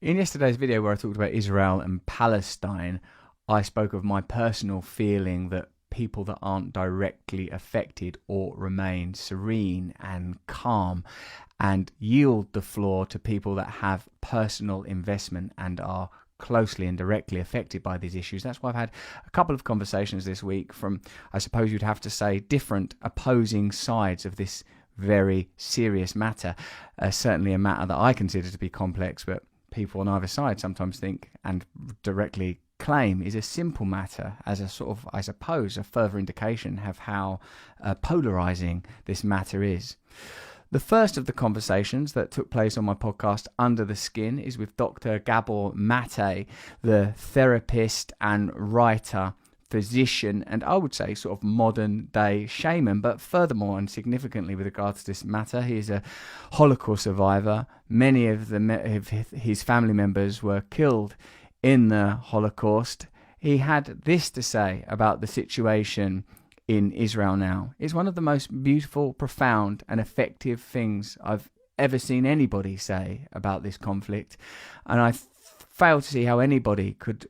In yesterday's video where I talked about Israel and Palestine, I spoke of my personal feeling that people that aren't directly affected ought remain serene and calm and yield the floor to people that have personal investment and are closely and directly affected by these issues. That's why I've had a couple of conversations this week from, I suppose you'd have to say, different opposing sides of this very serious matter. Certainly a matter that I consider to be complex, but people on either side sometimes think and directly claim is a simple matter, as a sort of, I suppose, a further indication of how polarizing this matter is. The first of the conversations that took place on my podcast, Under the Skin, is with Dr. Gabor Mate, the therapist and writer, physician, and I would say sort of modern day shaman. But furthermore, and significantly with regard to this matter, he is a Holocaust survivor. Many of his family members were killed in the Holocaust. He had this to say about the situation in Israel now. It's one of the most beautiful, profound, and effective things I've ever seen anybody say about this conflict, and I fail to see how anybody could.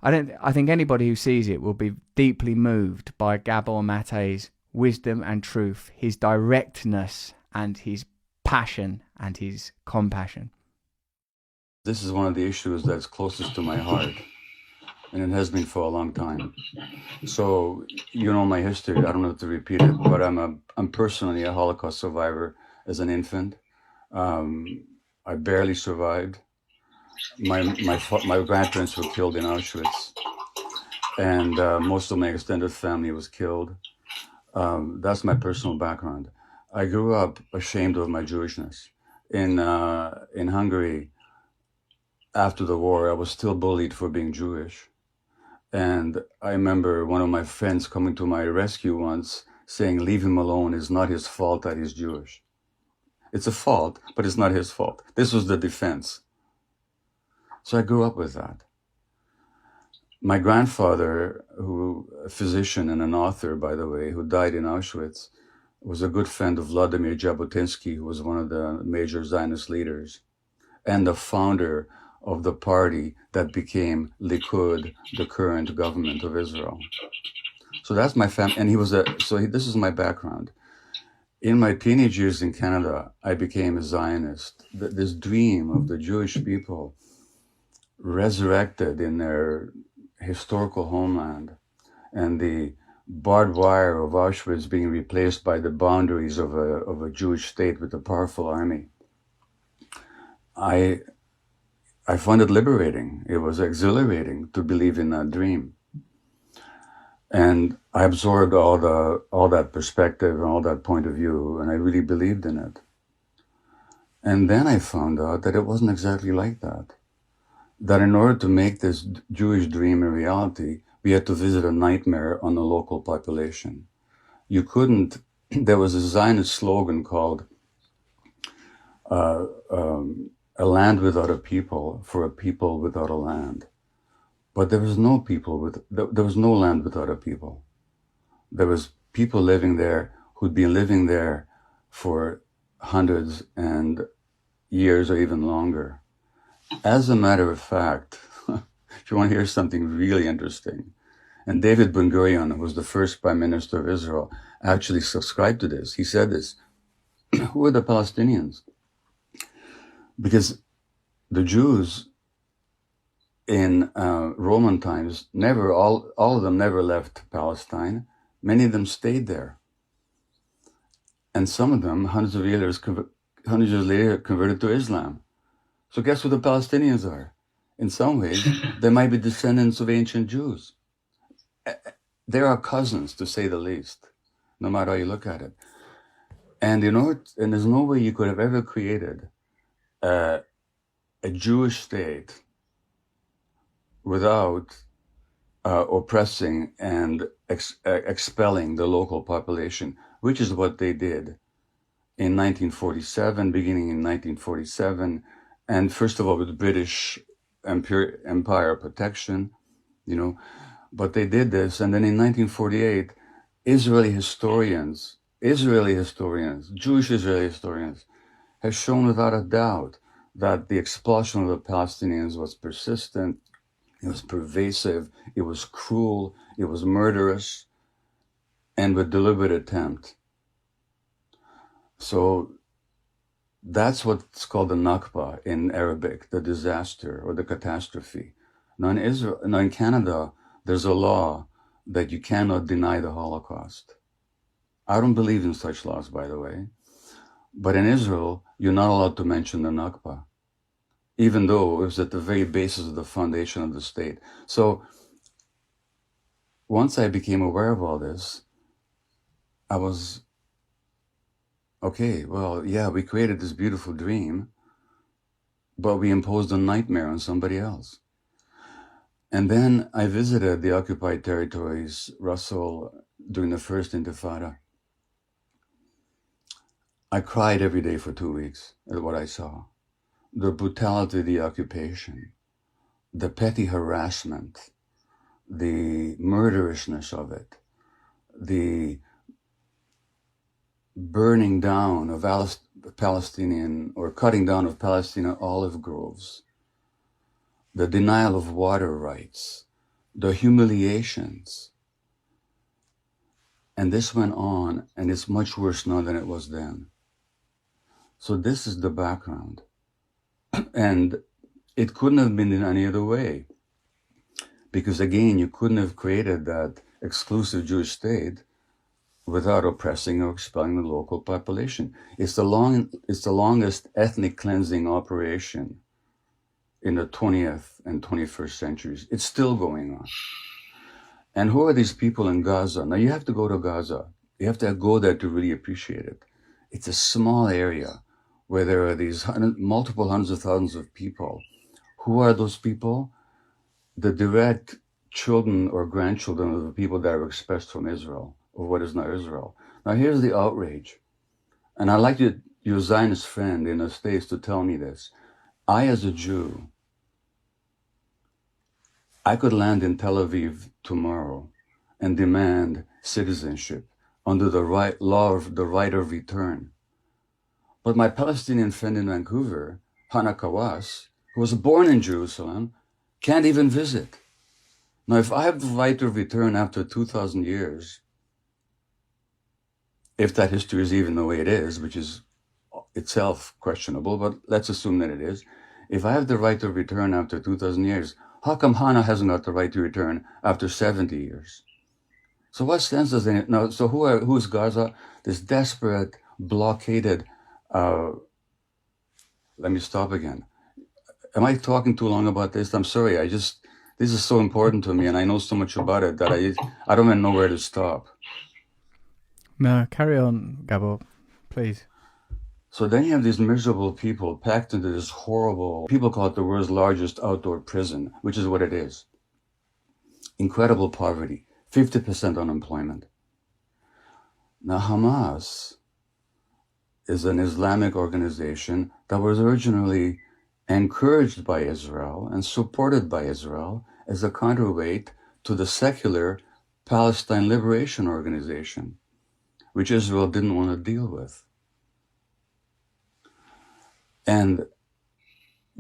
I think anybody who sees it will be deeply moved by Gabor Mate's wisdom and truth, his directness and his passion and his compassion. This is one of the issues that's closest to my heart, and it has been for a long time. So, you know my history, I don't have to repeat it, but I'm personally a Holocaust survivor as an infant. I barely survived. My grandparents were killed in Auschwitz, and most of my extended family was killed. That's my personal background. I grew up ashamed of my Jewishness. In Hungary, after the war, I was still bullied for being Jewish. And I remember one of my friends coming to my rescue once saying, "Leave him alone, it's not his fault that he's Jewish." It's a fault, but it's not his fault. This was the defense. So I grew up with that. My grandfather, a physician and an author, by the way, who died in Auschwitz, was a good friend of Vladimir Jabotinsky, who was one of the major Zionist leaders and the founder of the party that became Likud, the current government of Israel. So that's my family, and this is my background. In my teenage years in Canada, I became a Zionist. This dream of the Jewish people resurrected in their historical homeland, and the barbed wire of Auschwitz being replaced by the boundaries of a Jewish state with a powerful army. I found it liberating. It was exhilarating to believe in that dream. And I absorbed all that perspective and all that point of view, and I really believed in it. And then I found out that it wasn't exactly like that. That in order to make this Jewish dream a reality, we had to visit a nightmare on the local population. You couldn't, there was a Zionist slogan called a land without a people for a people without a land. But there was no there was no land without a people. There was people living there who'd been living there for hundreds and years or even longer. As a matter of fact, if you want to hear something really interesting, and David Ben-Gurion, who was the first prime minister of Israel, actually subscribed to this. He said this, who are the Palestinians? Because the Jews in Roman times all of them never left Palestine. Many of them stayed there. And some of them, hundreds of years later, converted to Islam. So guess who the Palestinians are? In some ways, they might be descendants of ancient Jews. They are cousins, to say the least, no matter how you look at it. And and there's no way you could have ever created a Jewish state without oppressing and expelling the local population, which is what they did in 1947, beginning in 1947, and first of all with British Empire protection, but they did this. And then in 1948, Jewish Israeli historians, have shown without a doubt that the expulsion of the Palestinians was persistent, it was pervasive, it was cruel, it was murderous, and with deliberate attempt. So that's what's called the Nakba in Arabic, the disaster or the catastrophe. Now in Canada, there's a law that you cannot deny the Holocaust. I don't believe in such laws, by the way. But in Israel, you're not allowed to mention the Nakba, even though it was at the very basis of the foundation of the state. So once I became aware of all this, I was, okay, well, yeah, we created this beautiful dream, but we imposed a nightmare on somebody else. And then I visited the occupied territories, Russell, during the first Intifada. I cried every day for 2 weeks at what I saw. The brutality of the occupation, the petty harassment, the murderousness of it, the burning down of Palestinian or cutting down of Palestinian olive groves, the denial of water rights, the humiliations. And this went on, and it's much worse now than it was then. So this is the background. And it couldn't have been in any other way. Because again, you couldn't have created that exclusive Jewish state without oppressing or expelling the local population. It's the longest ethnic cleansing operation in the 20th and 21st centuries. It's still going on. And who are these people in Gaza? Now you have to go to Gaza. You have to go there to really appreciate it. It's a small area where there are these multiple hundreds of thousands of people. Who are those people? The direct children or grandchildren of the people that are expressed from Israel, or what is now Israel. Now here's the outrage. And I'd like your Zionist friend in the States to tell me this. I, as a Jew, I could land in Tel Aviv tomorrow and demand citizenship under the law of the right of return. But my Palestinian friend in Vancouver, Hana Kawas, who was born in Jerusalem, can't even visit. Now, if I have the right of return after 2,000 years, if that history is even the way it is, which is itself questionable, but let's assume that it is. If I have the right of return after 2,000 years, how come Hana hasn't got the right to return after 70 years? So what sense does it? Now, so who is Gaza? This desperate, blockaded, let me stop again. Am I talking too long about this? I'm sorry. This is so important to me, and I know so much about it that I don't even know where to stop. No, carry on, Gabor, please. So then you have these miserable people packed into this horrible, people call it the world's largest outdoor prison, which is what it is. Incredible poverty, 50% unemployment. Now Hamas is an Islamic organization that was originally encouraged by Israel and supported by Israel as a counterweight to the secular Palestine Liberation Organization, which Israel didn't want to deal with. And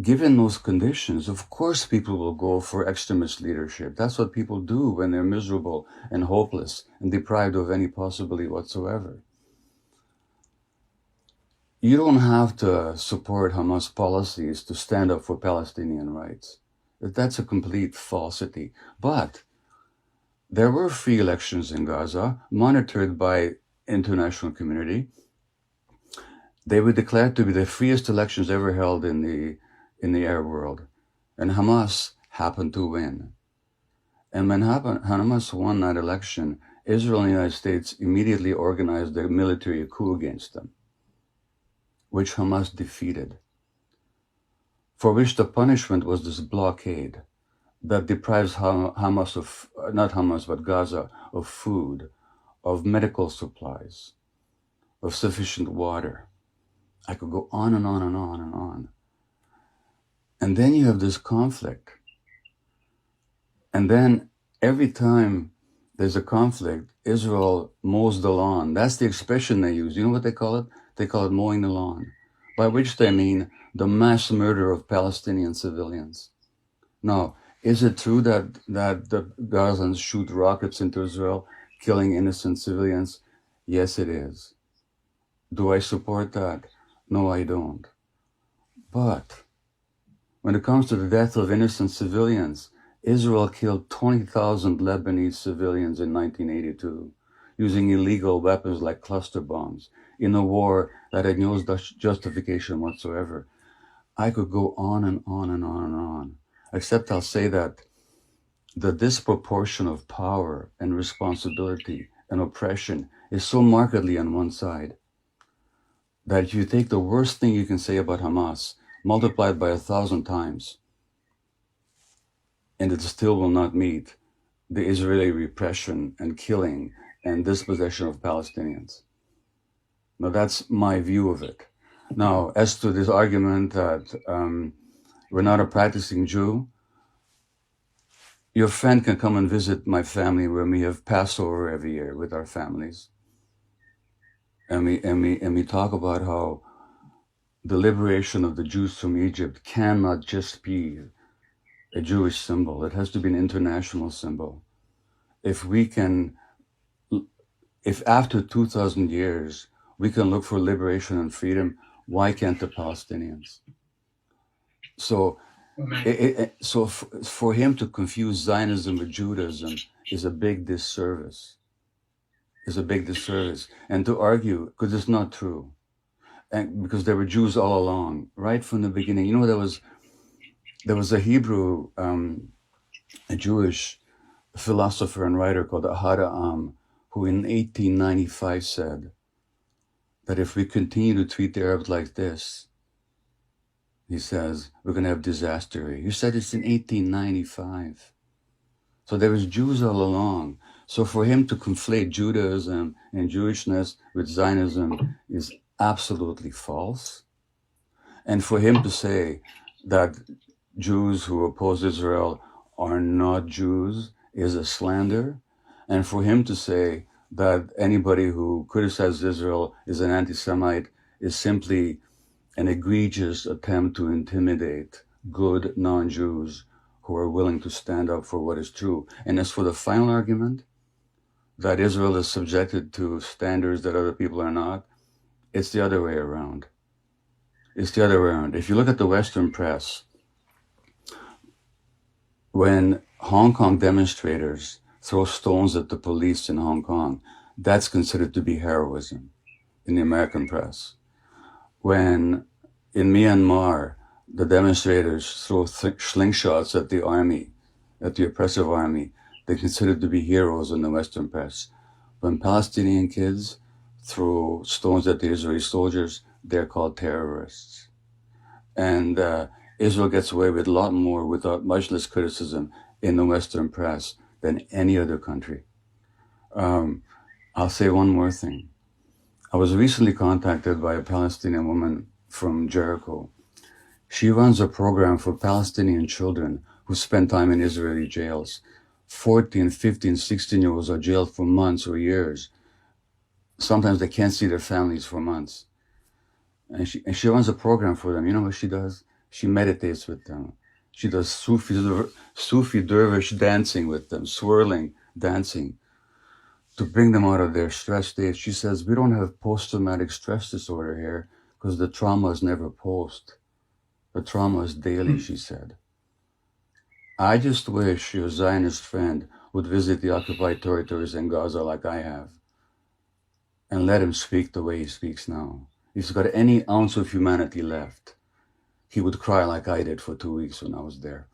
given those conditions, of course people will go for extremist leadership. That's what people do when they're miserable and hopeless and deprived of any possibility whatsoever. You don't have to support Hamas policies to stand up for Palestinian rights. That's a complete falsity. But there were free elections in Gaza, monitored by international community. They were declared to be the freest elections ever held in the Arab world. And Hamas happened to win. And when Hamas won that election, Israel and the United States immediately organized a military coup against them, which Hamas defeated, for which the punishment was this blockade that deprives Hamas of, not Hamas, but Gaza, of food, of medical supplies, of sufficient water. I could go on and on and on and on. And then you have this conflict. And then every time there's a conflict, Israel mows the lawn. That's the expression they use. You know what they call it? They call it mowing the lawn. by which they mean the mass murder of Palestinian civilians. Now, is it true that the Gazans shoot rockets into Israel, killing innocent civilians? Yes, it is. Do I support that? No, I don't. But when it comes to the death of innocent civilians, Israel killed 20,000 Lebanese civilians in 1982 using illegal weapons like cluster bombs in a war that had no justification whatsoever. I could go on and on and on and on, except I'll say that the disproportion of power and responsibility and oppression is so markedly on one side that if you take the worst thing you can say about Hamas, multiplied by 1,000 times, and it still will not meet the Israeli repression and killing and dispossession of Palestinians. Now, that's my view of it. Now, as to this argument that we're not a practicing Jew, your friend can come and visit my family where we have Passover every year with our families. And we talk about how the liberation of the Jews from Egypt cannot just be a Jewish symbol. It has to be an international symbol. If after 2,000 years, we can look for liberation and freedom, why can't the Palestinians? So, for him to confuse Zionism with Judaism is a big disservice. And to argue, because it's not true, and because there were Jews all along, right from the beginning. You know, there was a Hebrew, a Jewish philosopher and writer called Ahad Ha'am, who in 1895 said that if we continue to treat the Arabs like this, he says, we're going to have disaster. He said it's in 1895. So there was Jews all along. So for him to conflate Judaism and Jewishness with Zionism is absolutely false. And for him to say that Jews who oppose Israel are not Jews is a slander. And for him to say that anybody who criticizes Israel is an anti-Semite is simply an egregious attempt to intimidate good non-Jews who are willing to stand up for what is true. And as for the final argument, that Israel is subjected to standards that other people are not, it's the other way around. It's the other way around. If you look at the Western press, when Hong Kong demonstrators throw stones at the police in Hong Kong, that's considered to be heroism in the American press. When in Myanmar, the demonstrators throw slingshots at the army, at the oppressive army, they're considered to be heroes in the Western press. When Palestinian kids throw stones at the Israeli soldiers, they're called terrorists. And Israel gets away with a lot more without much less criticism in the Western press than any other country. I'll say one more thing. I was recently contacted by a Palestinian woman from Jericho. She runs a program for Palestinian children who spend time in Israeli jails. 14, 15, 16-year-olds are jailed for months or years. Sometimes they can't see their families for months. And she runs a program for them. You know what she does? She meditates with them. She does Sufi dervish dancing with them, swirling dancing, to bring them out of their stress state. She says, we don't have post-traumatic stress disorder here because the trauma is never post. The trauma is daily, she said. I just wish your Zionist friend would visit the occupied territories in Gaza like I have and let him speak the way he speaks now. If he's got any ounce of humanity left, he would cry like I did for 2 weeks when I was there.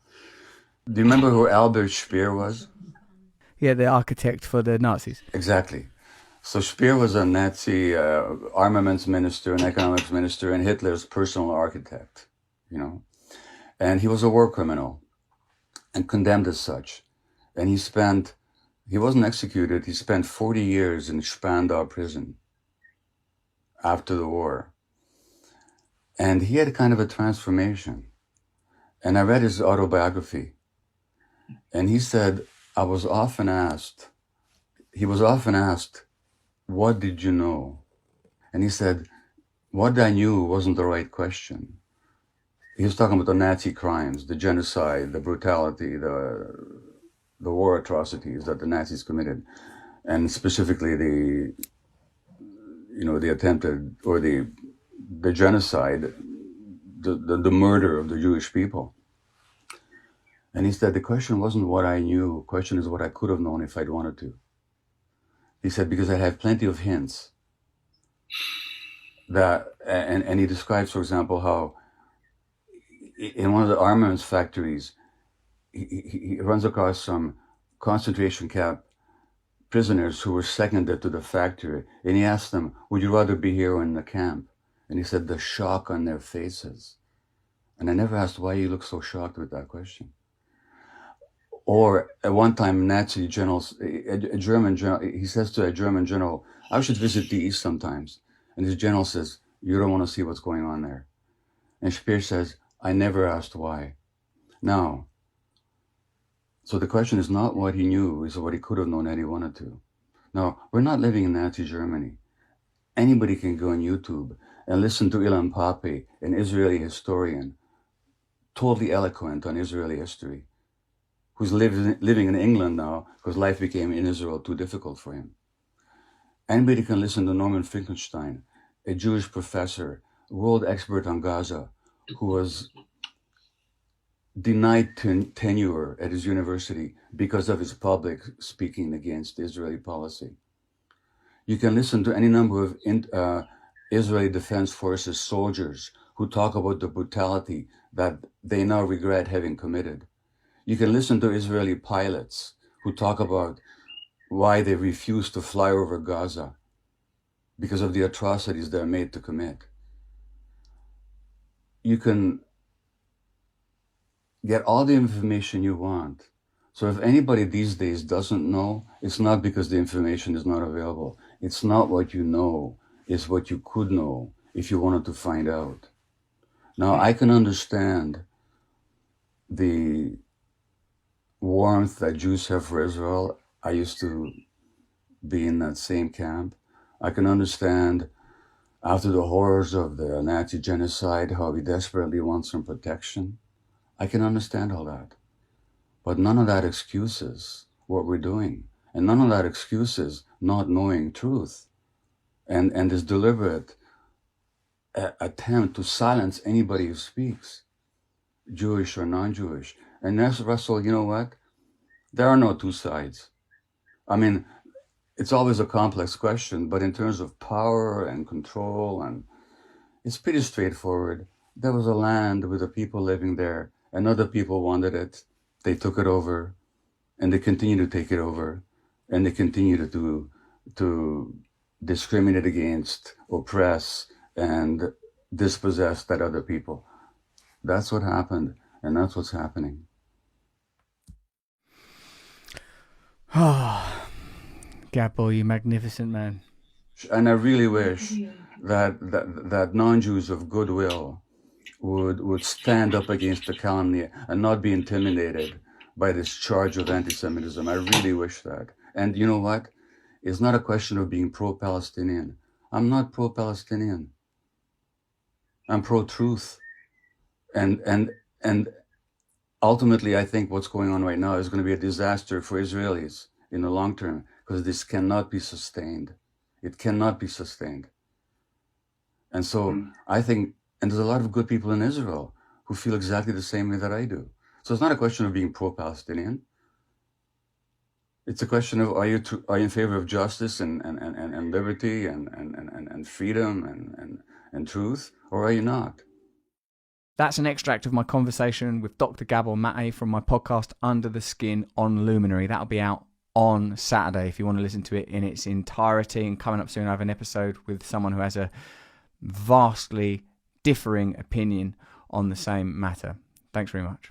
Do you remember who Albert Speer was? Yeah, the architect for the Nazis. Exactly. So Speer was a Nazi armaments minister and economics minister and Hitler's personal architect, you know. And he was a war criminal and condemned as such. And he wasn't executed, he spent 40 years in Spandau prison after the war. And he had kind of a transformation. And I read his autobiography. And he said, he was often asked, what did you know? And he said, what I knew wasn't the right question. He was talking about the Nazi crimes, the genocide, the brutality, the war atrocities that the Nazis committed, and specifically the attempted, or the genocide, the murder of the Jewish people. And he said, the question wasn't what I knew, the question is what I could have known if I'd wanted to. He said, because I have plenty of hints that, and he describes, for example, how in one of the armaments factories, he runs across some concentration camp prisoners who were seconded to the factory, and he asked them, would you rather be here or in the camp? And he said, the shock on their faces. And I never asked why you look so shocked with that question. Or at one time, Nazi generals, a German general, he says to a German general, I should visit the East sometimes. And his general says, you don't want to see what's going on there. And Speer says, I never asked why. Now, so the question is not what he knew, it's what he could have known had he wanted to. Now, we're not living in Nazi Germany. Anybody can go on YouTube and listen to Ilan Pappé, an Israeli historian, totally eloquent on Israeli history, who's living in England now because life became in Israel too difficult for him. Anybody can listen to Norman Finkelstein, a Jewish professor, world expert on Gaza, who was denied tenure at his university because of his public speaking against Israeli policy. You can listen to any number of Israeli Defense Forces soldiers who talk about the brutality that they now regret having committed. You can listen to Israeli pilots who talk about why they refuse to fly over Gaza because of the atrocities they're made to commit. You can get all the information you want. So if anybody these days doesn't know, it's not because the information is not available. It's not what you know, it's what you could know if you wanted to find out. Now, I can understand the warmth that Jews have for Israel. I used to be in that same camp. I can understand, after the horrors of the Nazi genocide, how we desperately want some protection. I can understand all that. But none of that excuses what we're doing. And none of that excuses not knowing truth and this deliberate attempt to silence anybody who speaks, Jewish or non-Jewish. And that's, Russell, you know what? There are no two sides. I mean, it's always a complex question, but in terms of power and control, and it's pretty straightforward. There was a land with the people living there, and other people wanted it. They took it over, and they continue to take it over, and they continue to discriminate against, oppress, and dispossess that other people. That's what happened, and that's what's happening. Gabor, you magnificent man. And I really wish that non-Jews of goodwill would stand up against the calumny and not be intimidated by this charge of anti-Semitism. I really wish that. And you know what? It's not a question of being pro-Palestinian. I'm not pro-Palestinian. I'm pro-truth. And ultimately, I think what's going on right now is going to be a disaster for Israelis in the long term, because this cannot be sustained. It cannot be sustained. And so I think, and there's a lot of good people in Israel who feel exactly the same way that I do. So it's not a question of being pro-Palestinian. It's a question of, are you in favor of justice and liberty and freedom and truth, or are you not? That's an extract of my conversation with Dr. Gabor Mate from my podcast Under the Skin on Luminary. That'll be out on Saturday if you want to listen to it in its entirety. And coming up soon, I have an episode with someone who has a vastly differing opinion on the same matter. Thanks very much.